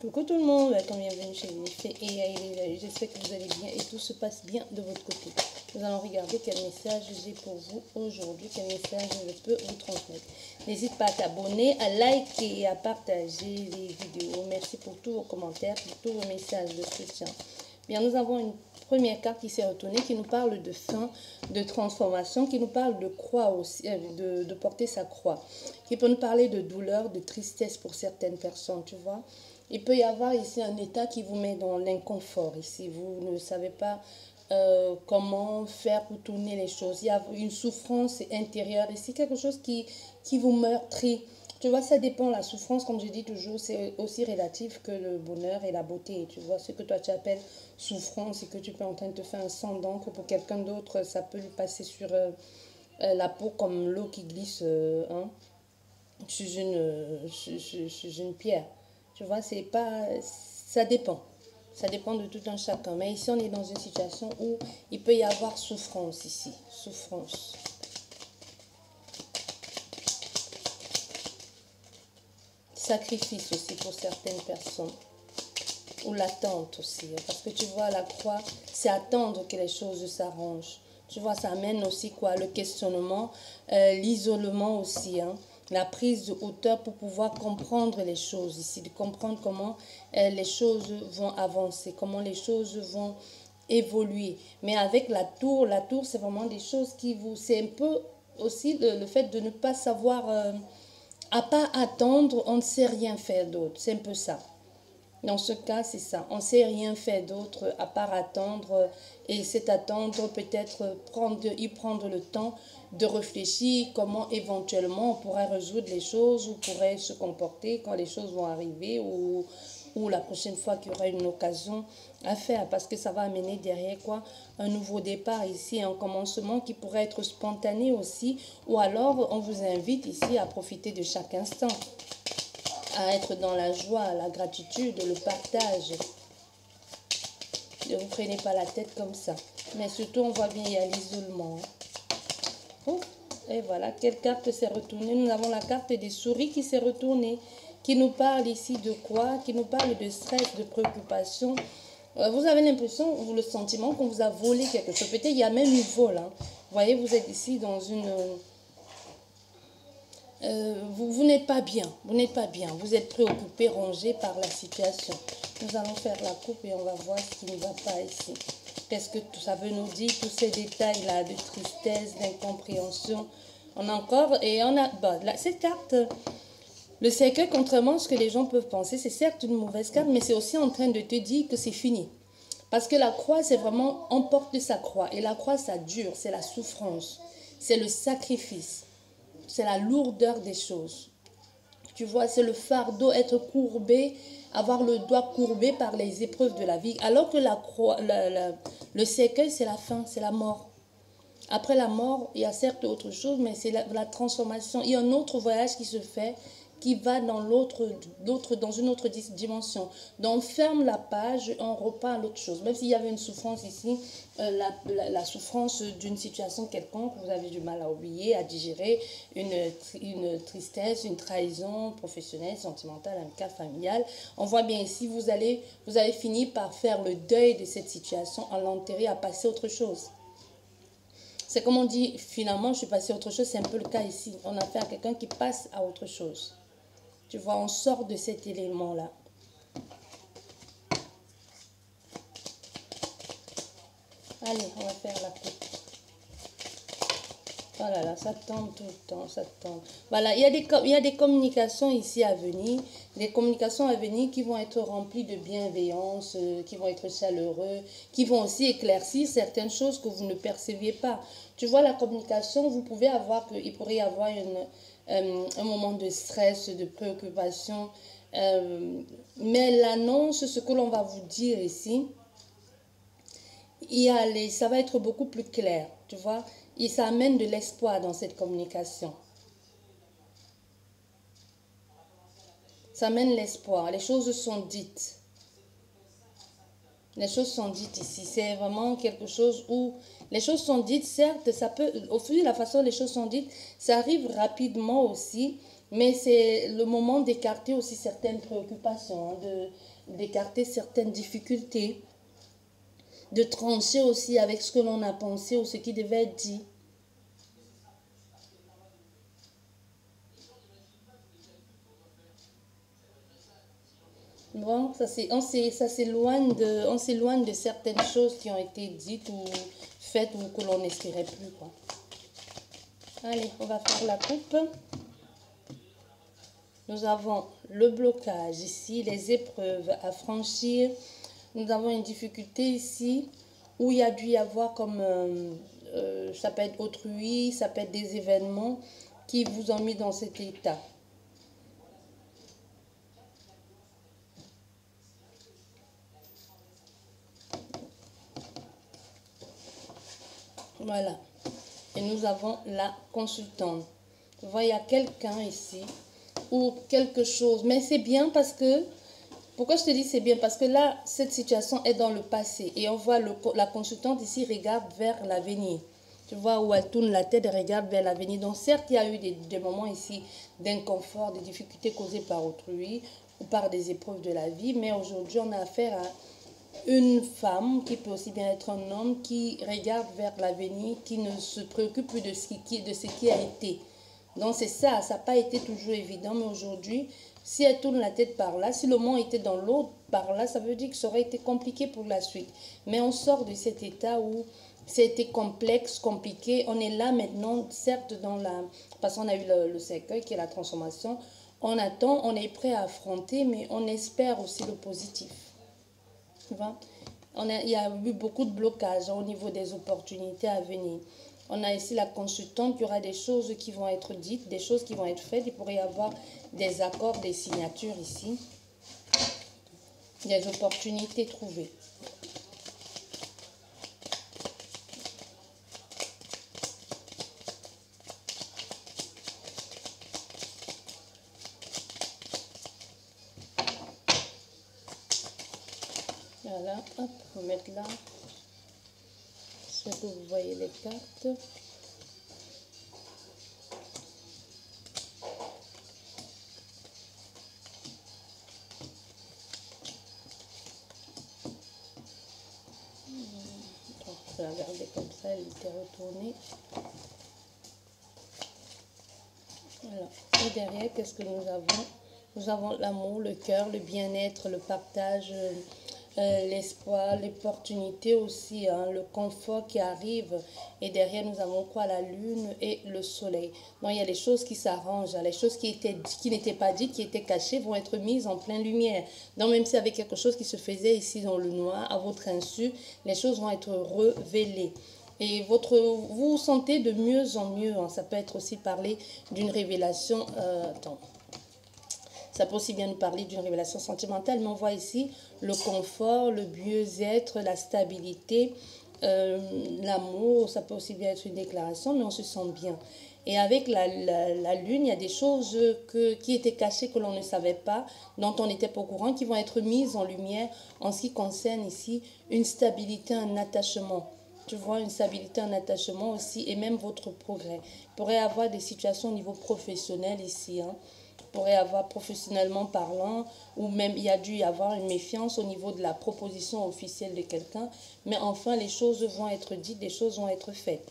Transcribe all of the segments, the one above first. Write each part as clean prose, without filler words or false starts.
Coucou tout le monde, bienvenue chez Winifred et j'espère que vous allez bien et tout se passe bien de votre côté. Nous allons regarder quel message j'ai pour vous aujourd'hui, quel message je peux vous transmettre. N'hésite pas à t'abonner, à liker et à partager les vidéos. Merci pour tous vos commentaires, pour tous vos messages de soutien. Bien, nous avons une première carte qui s'est retournée, qui nous parle de fin, de transformation, qui nous parle de croix aussi, de porter sa croix, qui peut nous parler de douleur, de tristesse pour certaines personnes, tu vois. Il peut y avoir ici un état qui vous met dans l'inconfort. Ici, vous ne savez pas comment faire pour tourner les choses. Il y a une souffrance intérieure ici, quelque chose qui vous meurtrit. Tu vois, ça dépend. La souffrance, comme je dis toujours, c'est aussi relatif que le bonheur et la beauté. Tu vois, ce que toi tu appelles souffrance et que tu peux en train de te faire un sang d'encre pour quelqu'un d'autre, ça peut lui passer sur la peau comme l'eau qui glisse sur une pierre. Tu vois, c'est pas... Ça dépend. Ça dépend de tout un chacun. Mais ici, on est dans une situation où il peut y avoir souffrance ici. Souffrance. Sacrifice aussi pour certaines personnes. Ou l'attente aussi. Parce que tu vois, la croix, c'est attendre que les choses s'arrangent. Tu vois, ça amène aussi quoi? Le questionnement, l'isolement aussi, la prise de hauteur pour pouvoir comprendre les choses ici, de comprendre comment les choses vont avancer, comment les choses vont évoluer. Mais avec la tour c'est vraiment des choses qui vous... C'est un peu aussi le fait de ne pas savoir... à pas attendre, on ne sait rien faire d'autre. C'est un peu ça. Dans ce cas, c'est ça. On ne sait rien faire d'autre à part attendre. Et cet attendre, peut-être y prendre le temps de réfléchir comment éventuellement on pourrait résoudre les choses ou pourrait se comporter quand les choses vont arriver ou la prochaine fois qu'il y aura une occasion à faire. Parce que ça va amener derrière quoi? Un nouveau départ ici, un commencement qui pourrait être spontané aussi. Ou alors, on vous invite ici à profiter de chaque instant, à être dans la joie, la gratitude, le partage. Ne vous prenez pas la tête comme ça. Mais surtout, on voit bien, il y a l'isolement. Oh, et voilà, quelle carte s'est retournée? Nous avons la carte des souris qui s'est retournée, qui nous parle ici de quoi? Qui nous parle de stress, de préoccupation. Vous avez l'impression, ou le sentiment qu'on vous a volé quelque chose. Peut-être il y a même eu vol. Vous voyez, vous êtes ici dans une... vous n'êtes pas bien, vous n'êtes pas bien, vous êtes préoccupé, rongé par la situation. Nous allons faire la coupe et on va voir ce qui ne va pas ici. Qu'est-ce que tout ça veut nous dire, tous ces détails-là de tristesse, d'incompréhension. On a encore, et on a, cette carte, le cercueil, contrairement à ce que les gens peuvent penser, c'est certes une mauvaise carte, mais c'est aussi en train de te dire que c'est fini. Parce que la croix, c'est vraiment, on porte sa croix. Et la croix, ça dure, c'est la souffrance, c'est le sacrifice. C'est la lourdeur des choses. Tu vois, c'est le fardeau, être courbé, avoir le doigt courbé par les épreuves de la vie. Alors que la croix, le cercueil, c'est la fin, c'est la mort. Après la mort, il y a certes autre chose, mais c'est la transformation. Il y a un autre voyage qui se fait, qui va dans dans une autre dimension. Donc on ferme la page et on repart à l'autre chose. Même s'il y avait une souffrance ici, la souffrance d'une situation quelconque, vous avez du mal à oublier, à digérer, une tristesse, une trahison professionnelle, sentimentale, amicale, familiale. On voit bien ici, vous allez finir par faire le deuil de cette situation, à l'enterrer, à passer à autre chose. C'est comme on dit, finalement, je suis passée à autre chose. C'est un peu le cas ici. On a affaire à quelqu'un qui passe à autre chose. Tu vois, on sort de cet élément-là. Allez, on va faire la coupe. Oh là là, ça tombe tout le temps, ça tombe. Voilà, il y a des communications ici à venir. Des communications à venir qui vont être remplies de bienveillance, qui vont être chaleureux, qui vont aussi éclaircir certaines choses que vous ne perceviez pas. Tu vois, la communication, vous pouvez avoir, il pourrait y avoir un moment de stress, de préoccupation. Mais l'annonce, ce que l'on va vous dire ici, ça va être beaucoup plus clair, tu vois. Et ça amène de l'espoir dans cette communication. Ça amène l'espoir. Les choses sont dites. Les choses sont dites ici. C'est vraiment quelque chose où les choses sont dites, certes, ça peut, au fil de la façon dont les choses sont dites, ça arrive rapidement aussi. Mais c'est le moment d'écarter aussi certaines préoccupations, hein, d'écarter certaines difficultés, de trancher aussi avec ce que l'on a pensé ou ce qui devait être dit. Bon, on s'éloigne de certaines choses qui ont été dites ou faites ou que l'on n'espérait plus, quoi. Allez, on va faire la coupe. Nous avons le blocage ici, les épreuves à franchir. Nous avons une difficulté ici où il y a dû y avoir comme, ça peut être autrui, ça peut être des événements qui vous ont mis dans cet état. Voilà. Et nous avons la consultante. Vous voyez, il y a quelqu'un ici ou quelque chose. Mais c'est bien parce que, pourquoi je te dis c'est bien? Parce que là, cette situation est dans le passé. Et on voit la consultante ici regarde vers l'avenir. Tu vois où elle tourne la tête et regarde vers l'avenir. Donc certes, il y a eu des moments ici d'inconfort, des difficultés causées par autrui ou par des épreuves de la vie. Mais aujourd'hui, on a affaire à une femme qui peut aussi bien être un homme qui regarde vers l'avenir, qui ne se préoccupe plus de ce qui a été. Donc c'est ça, ça n'a pas été toujours évident, mais aujourd'hui, si elle tourne la tête par là, si le monde était dans l'autre par là, ça veut dire que ça aurait été compliqué pour la suite. Mais on sort de cet état où c'était complexe, compliqué. On est là maintenant, certes, parce qu'on a eu le cercueil qui est la transformation. On attend, on est prêt à affronter, mais on espère aussi le positif. Tu vois? Il y a eu beaucoup de blocages au niveau des opportunités à venir. On a ici la consultante, il y aura des choses qui vont être dites, des choses qui vont être faites. Il pourrait y avoir des accords, des signatures ici, des opportunités trouvées. Voilà, hop, on va mettre là. J'espère que vous voyez les cartes. Donc, je vais la garder comme ça, elle était retournée. Voilà. Et derrière, qu'est-ce que nous avons? Nous avons l'amour, le cœur, le bien-être, le partage, l'espoir, l'opportunité aussi, hein, le confort qui arrive. Et derrière, nous avons quoi? La lune et le soleil. Donc, il y a les choses qui s'arrangent. Les choses qui n'étaient pas dites, qui étaient cachées, vont être mises en pleine lumière. Donc, même s'il y avait quelque chose qui se faisait ici dans le noir, à votre insu, les choses vont être révélées. Et vous vous sentez de mieux en mieux. Hein. Ça peut être aussi parler d'une révélation. Attends. Ça peut aussi bien nous parler d'une révélation sentimentale, mais on voit ici le confort, le mieux-être, la stabilité, l'amour. Ça peut aussi bien être une déclaration, mais on se sent bien. Et avec la lune, il y a des choses qui étaient cachées, que l'on ne savait pas, dont on n'était pas au courant, qui vont être mises en lumière en ce qui concerne ici une stabilité, un attachement. Tu vois, une stabilité, un attachement aussi, et même votre progrès. Il pourrait y avoir des situations au niveau professionnel ici, hein. Pourrait avoir professionnellement parlant, ou même il y a dû y avoir une méfiance au niveau de la proposition officielle de quelqu'un, mais enfin les choses vont être dites, les choses vont être faites.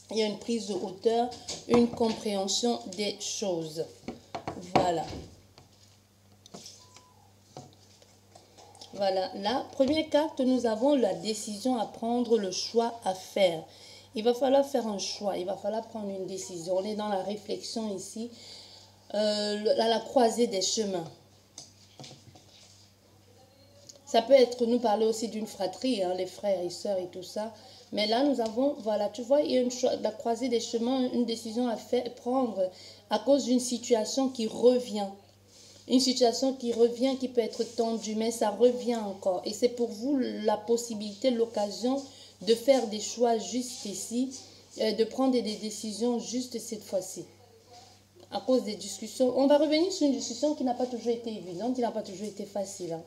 Il y a une prise de hauteur, une compréhension des choses. Voilà. Voilà, la première carte, nous avons la décision à prendre, le choix à faire. Il va falloir faire un choix, il va falloir prendre une décision. On est dans la réflexion ici, à la croisée des chemins. Ça peut être, nous parler aussi d'une fratrie, hein, les frères et sœurs et tout ça. Mais là, nous avons, voilà, tu vois, il y a la croisée des chemins, une décision à prendre à cause d'une situation qui revient. Une situation qui revient, qui peut être tendue, mais ça revient encore. Et c'est pour vous la possibilité, l'occasion de faire des choix justes ici, de prendre des décisions justes cette fois-ci. À cause des discussions. On va revenir sur une discussion qui n'a pas toujours été évidente, qui n'a pas toujours été facile. Hein.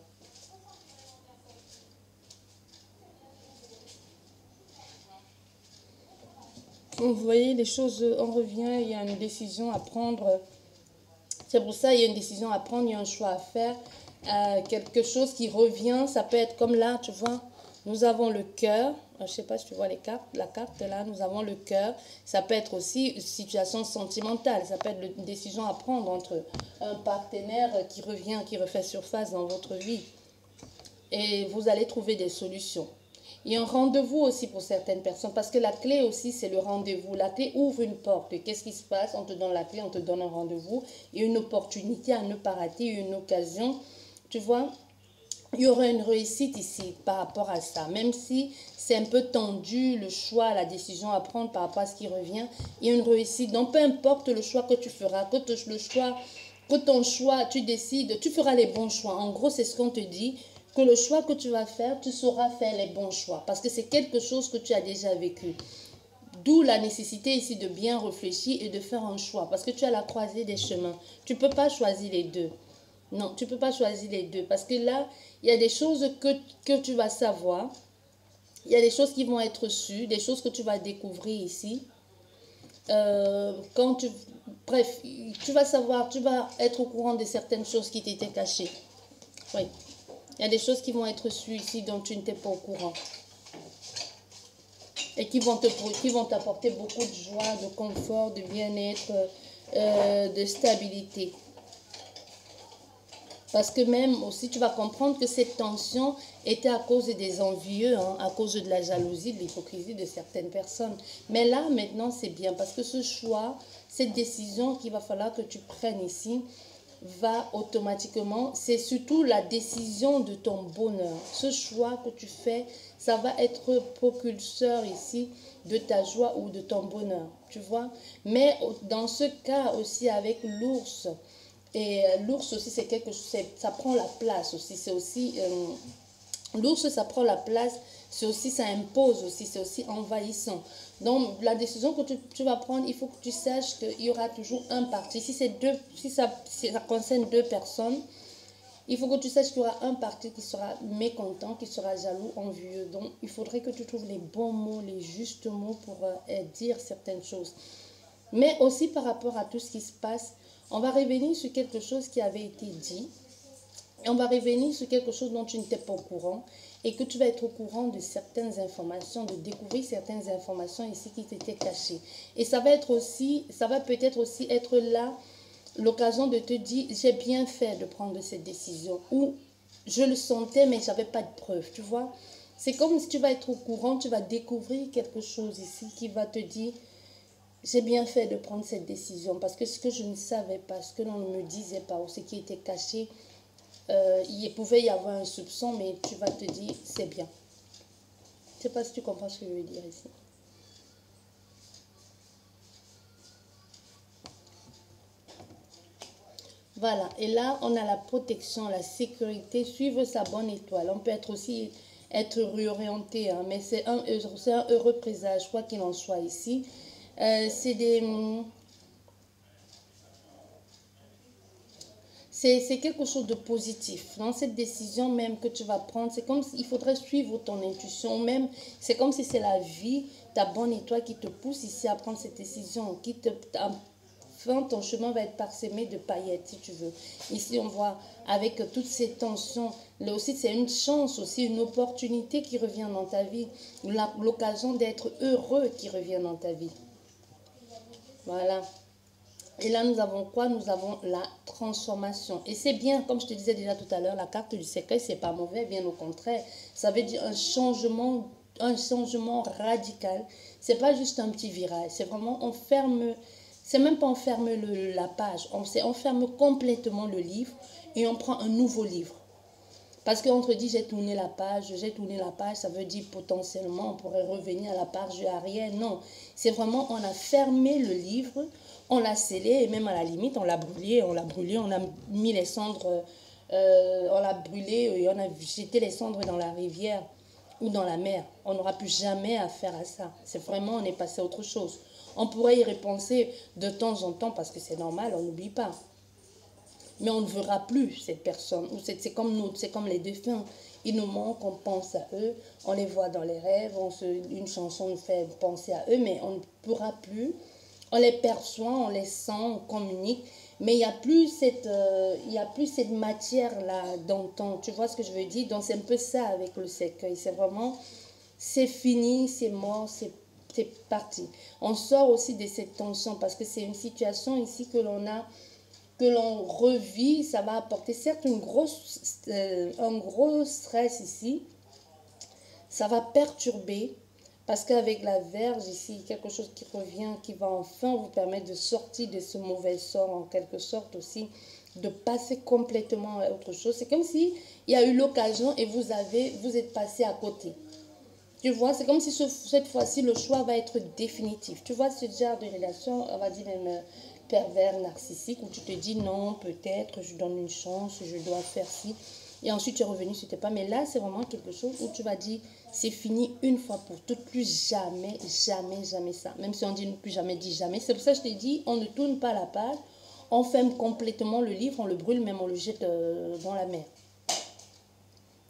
Vous voyez, les choses, on revient, il y a une décision à prendre C'est pour ça qu'il y a une décision à prendre, il y a un choix à faire. Quelque chose qui revient, ça peut être comme là, tu vois, nous avons le cœur. Je ne sais pas si tu vois les cartes, la carte là, nous avons le cœur. Ça peut être aussi une situation sentimentale. Ça peut être une décision à prendre entre un partenaire qui revient, qui refait surface dans votre vie. Et vous allez trouver des solutions. Il y a un rendez-vous aussi pour certaines personnes, parce que la clé aussi, c'est le rendez-vous. La clé ouvre une porte. Qu'est-ce qui se passe? On te donne la clé, on te donne un rendez-vous. Il y a une opportunité à ne pas rater, une occasion. Tu vois, il y aura une réussite ici par rapport à ça. Même si c'est un peu tendu, le choix, la décision à prendre par rapport à ce qui revient, il y a une réussite. Donc, peu importe le choix que tu feras, que ton choix, tu décides, tu feras les bons choix. En gros, c'est ce qu'on te dit, que le choix que tu vas faire, tu sauras faire les bons choix. Parce que c'est quelque chose que tu as déjà vécu. D'où la nécessité ici de bien réfléchir et de faire un choix. Parce que tu as la croisée des chemins. Tu ne peux pas choisir les deux. Non, tu ne peux pas choisir les deux. Parce que là, il y a des choses que tu vas savoir. Il y a des choses qui vont être sues, des choses que tu vas découvrir ici. Bref, tu vas savoir, tu vas être au courant de certaines choses qui t'étaient cachées. Oui. Il y a des choses qui vont être sues ici dont tu n'étais pas au courant. Et qui vont t'apporter beaucoup de joie, de confort, de bien-être, de stabilité. Parce que même aussi, tu vas comprendre que cette tension était à cause des envieux, hein, à cause de la jalousie, de l'hypocrisie de certaines personnes. Mais là, maintenant, c'est bien. Parce que ce choix, cette décision qu'il va falloir que tu prennes ici, va automatiquement, c'est surtout la décision de ton bonheur. Ce choix que tu fais, ça va être propulseur ici de ta joie ou de ton bonheur, tu vois. Mais dans ce cas aussi avec l'ours, et l'ours aussi c'est quelque chose, ça prend la place aussi, c'est aussi... l'ours, ça prend la place, c'est aussi, ça impose aussi, c'est aussi envahissant. Donc, la décision que tu vas prendre, il faut que tu saches qu'il y aura toujours un parti. Si ça concerne deux personnes, il faut que tu saches qu'il y aura un parti qui sera mécontent, qui sera jaloux, envieux. Donc, il faudrait que tu trouves les bons mots, les justes mots pour dire certaines choses. Mais aussi par rapport à tout ce qui se passe, on va revenir sur quelque chose qui avait été dit. Et on va revenir sur quelque chose dont tu n'étais pas au courant et que tu vas être au courant de certaines informations, de découvrir certaines informations ici qui t'étaient cachées. Et ça va peut-être aussi être là l'occasion de te dire, j'ai bien fait de prendre cette décision, ou je le sentais mais je n'avais pas de preuve, tu vois. C'est comme si tu vas être au courant, tu vas découvrir quelque chose ici qui va te dire, j'ai bien fait de prendre cette décision parce que ce que je ne savais pas, ce que l'on ne me disait pas ou ce qui était caché, il pouvait y avoir un soupçon, mais tu vas te dire, c'est bien. Je ne sais pas si tu comprends ce que je veux dire ici. Voilà, et là, on a la protection, la sécurité, suivre sa bonne étoile. On peut être réorienté, hein, mais c'est un heureux présage, quoi qu'il en soit ici. C'est quelque chose de positif. Dans cette décision même que tu vas prendre, c'est comme s'il faudrait suivre ton intuition. Même, c'est comme si c'est la vie, ta bonne étoile qui te pousse ici à prendre cette décision, enfin, ton chemin va être parsemé de paillettes, si tu veux. Ici, on voit avec toutes ces tensions, là aussi, c'est une chance aussi, une opportunité qui revient dans ta vie, l'occasion d'être heureux qui revient dans ta vie. Voilà. Et là, nous avons quoi? Nous avons la transformation. Et c'est bien, comme je te disais déjà tout à l'heure, la carte du secret, c'est pas mauvais, bien au contraire. Ça veut dire un changement radical. C'est pas juste un petit virage. C'est vraiment, c'est même pas on ferme la page. On ferme complètement le livre et on prend un nouveau livre. Parce qu'on te dit j'ai tourné la page, ça veut dire potentiellement on pourrait revenir à la page arrière. Non, c'est vraiment on a fermé le livre, on l'a scellé et même à la limite on l'a brûlé, on a mis les cendres, on l'a brûlé et on a jeté les cendres dans la rivière ou dans la mer. On n'aura plus jamais affaire à ça. C'est vraiment on est passé à autre chose. On pourrait y repenser de temps en temps parce que c'est normal, on n'oublie pas. Mais on ne verra plus cette personne. C'est comme nous, c'est comme les défunts. Ils nous manquent, on pense à eux, on les voit dans les rêves, une chanson nous fait penser à eux, mais on ne pourra plus. On les perçoit, on les sent, on communique, Mais il y a plus cette matière-là d'antan. Tu vois ce que je veux dire? Donc c'est un peu ça avec le cercueil. C'est vraiment, c'est fini, c'est mort, c'est parti. On sort aussi de cette tension parce que c'est une situation ici que l'on revit. Ça va apporter certes un gros stress ici. Ça va perturber. Parce qu'avec la Vierge, ici, quelque chose qui revient, qui va enfin vous permettre de sortir de ce mauvais sort, en quelque sorte aussi, de passer complètement à autre chose. C'est comme si il y a eu l'occasion et vous êtes passé à côté. Tu vois, c'est comme si cette fois-ci, le choix va être définitif. Tu vois, ce genre de relation, on va dire même pervers, narcissique, où tu te dis non, peut-être, je donne une chance, je dois faire ci. Et ensuite, tu es revenu sur tes pas. Mais là, c'est vraiment quelque chose où tu vas dire, c'est fini une fois pour toutes, plus jamais, jamais, jamais ça. Même si on dit plus jamais, dit jamais. C'est pour ça que je te dis, on ne tourne pas la page, on ferme complètement le livre, on le brûle, même on le jette dans la mer.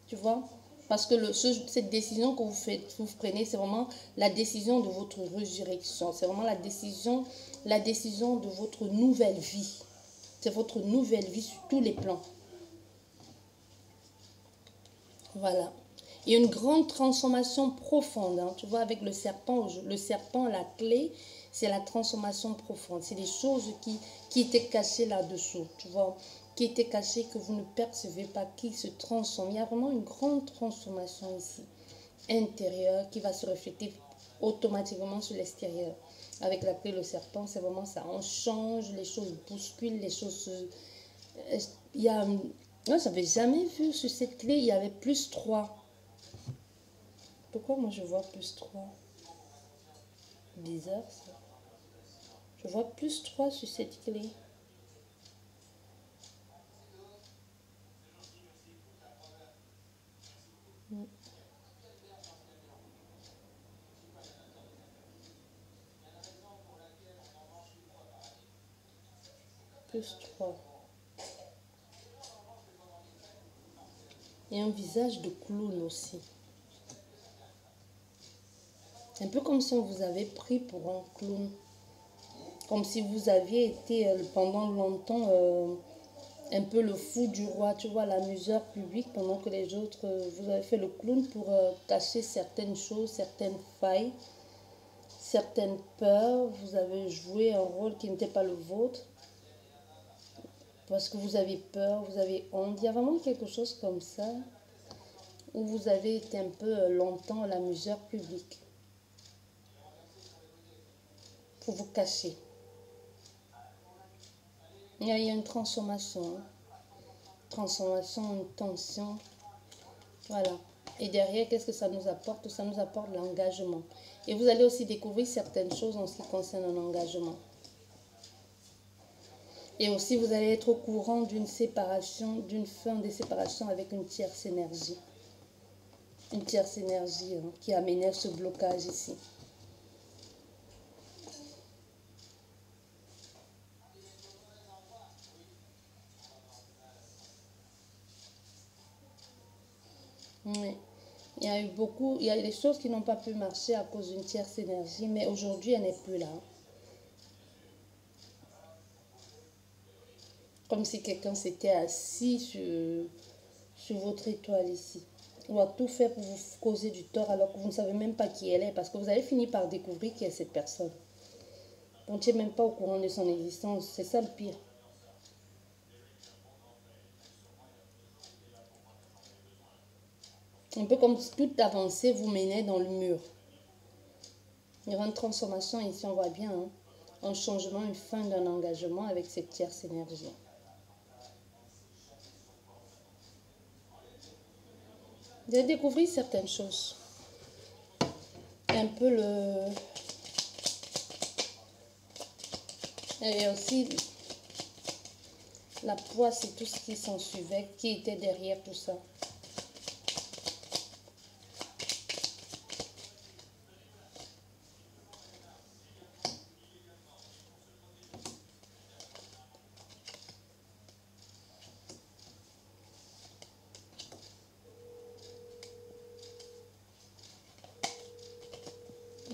Tu vois? Parce que cette décision que vous prenez, c'est vraiment la décision de votre résurrection. C'est vraiment la décision de votre nouvelle vie. C'est votre nouvelle vie sur tous les plans. Voilà. Il y a une grande transformation profonde. Hein. Tu vois, avec le serpent, la clé, c'est la transformation profonde. C'est des choses qui étaient cachées là-dessous. Tu vois, qui étaient cachées, que vous ne percevez pas, qui se transforment. Il y a vraiment une grande transformation ici, intérieure, qui va se refléter automatiquement sur l'extérieur. Avec la clé, le serpent, c'est vraiment ça. On change, les choses bousculent, les choses... Il y a... Non, j'avais jamais vu sur cette clé, il y avait +3. Pourquoi moi je vois +3? Bizarre ça. Je vois +3 sur cette clé. +3. Et un visage de clown aussi. Un peu comme si on vous avait pris pour un clown. Comme si vous aviez été pendant longtemps un peu le fou du roi, tu vois, l'amuseur public, pendant que les autres, vous avez fait le clown pour cacher certaines choses, certaines failles, certaines peurs. Vous avez joué un rôle qui n'était pas le vôtre. Parce que vous avez peur, vous avez honte. Il y a vraiment quelque chose comme ça, où vous avez été un peu longtemps l'amuseur public, pour vous cacher. Il y a une transformation, hein. Transformation, une tension. Voilà. Et derrière, qu'est-ce que ça nous apporte? Ça nous apporte l'engagement. Et vous allez aussi découvrir certaines choses en ce qui concerne un engagement. Et aussi, vous allez être au courant d'une séparation, d'une fin de séparation avec une tierce énergie. Une tierce énergie hein, qui amenait ce blocage ici. Oui. Il y a eu beaucoup, il y a des choses qui n'ont pas pu marcher à cause d'une tierce énergie, mais aujourd'hui, elle n'est plus là. Comme si quelqu'un s'était assis sur votre étoile ici. Ou a tout fait pour vous causer du tort alors que vous ne savez même pas qui elle est. Parce que vous allez finir par découvrir qui est cette personne. Vous n'êtes même pas au courant de son existence. C'est ça le pire. Un peu comme si toute avancée vous menait dans le mur. Il y aura une transformation ici, on voit bien. Hein, un changement, une fin d'un engagement avec cette tierce énergie. Vous allez découvrir certaines choses. Un peu le... Et aussi la poisse et tout ce qui s'en suivait, qui était derrière tout ça.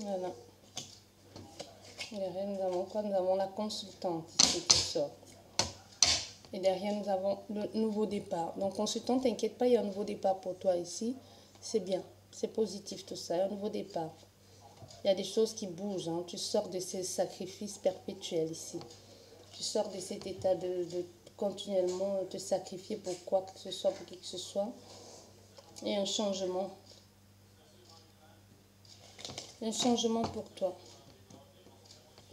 Voilà. Nous avons quoi? Nous avons la consultante ici qui sort. Et derrière, nous avons le nouveau départ. Donc, consultant, t'inquiète pas, il y a un nouveau départ pour toi ici. C'est bien, c'est positif tout ça, un nouveau départ. Il y a des choses qui bougent, hein. Tu sors de ces sacrifices perpétuels ici. Tu sors de cet état de continuellement te sacrifier pour quoi que ce soit, pour qui que ce soit. Et un changement. Un changement pour toi.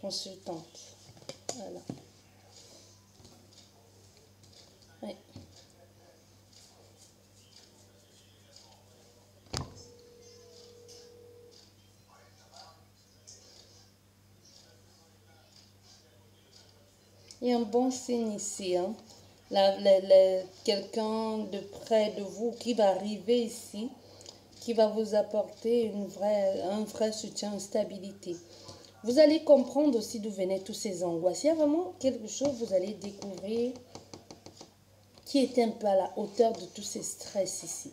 Consultante. Voilà. Oui. Il y a un bon signe ici, hein. Quelqu'un de près de vous qui va arriver ici, qui va vous apporter un vrai soutien, une stabilité. Vous allez comprendre aussi d'où venaient tous ces angoisses. Il y a vraiment quelque chose, vous allez découvrir, qui était un peu à la hauteur de tous ces stress ici,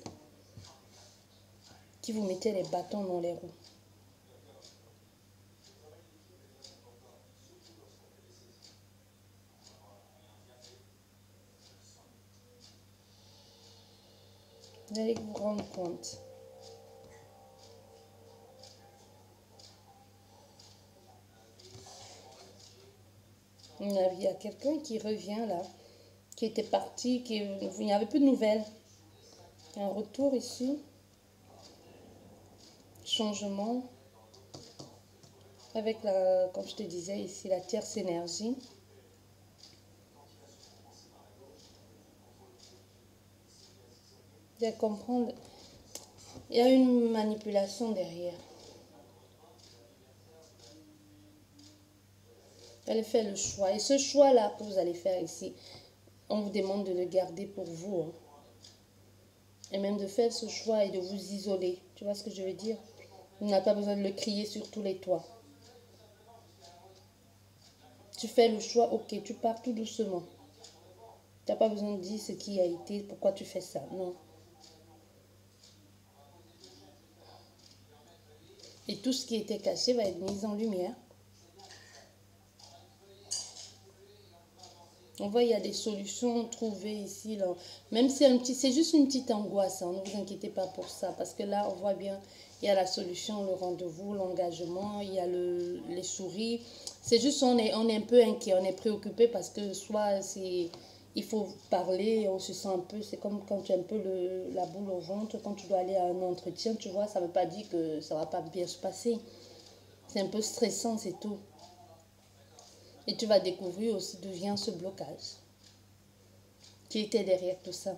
qui vous mettait les bâtons dans les roues. Vous allez vous rendre compte. Il y a quelqu'un qui revient là, qui était parti, il n'y avait plus de nouvelles. Il y a un retour ici. Changement. Avec comme je te disais ici, la tierce énergie. Il y a comprendre. Il y a une manipulation derrière. Vous allez faire le choix. Et ce choix-là que vous allez faire ici, on vous demande de le garder pour vous. Hein. Et même de faire ce choix et de vous isoler. Tu vois ce que je veux dire? Vous n'avez pas besoin de le crier sur tous les toits. Tu fais le choix, ok, tu pars tout doucement. Tu n'as pas besoin de dire ce qui a été, pourquoi tu fais ça. Non. Et tout ce qui était caché va être mis en lumière. On voit, il y a des solutions trouvées ici. Là. Même si c'est juste une petite angoisse. Hein, ne vous inquiétez pas pour ça. Parce que là, on voit bien, il y a la solution, le rendez-vous, l'engagement, il y a les souris. C'est juste, on est un peu inquiet, on est préoccupé parce que soit il faut parler, on se sent un peu, c'est comme quand tu as un peu la boule au ventre, quand tu dois aller à un entretien, tu vois, ça ne veut pas dire que ça ne va pas bien se passer. C'est un peu stressant, c'est tout. Et tu vas découvrir aussi d'où vient ce blocage. Qui était derrière tout ça.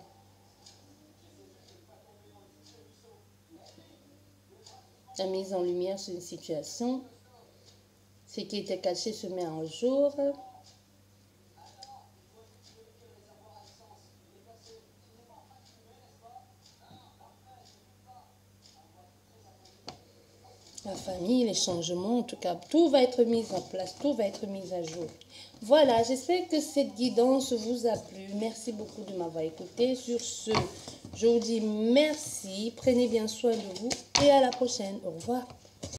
La mise en lumière sur une situation. Ce qui était caché se met en jour. La famille, les changements, en tout cas, tout va être mis en place, tout va être mis à jour. Voilà, j'espère que cette guidance vous a plu. Merci beaucoup de m'avoir écouté. Sur ce, je vous dis merci, prenez bien soin de vous et à la prochaine. Au revoir.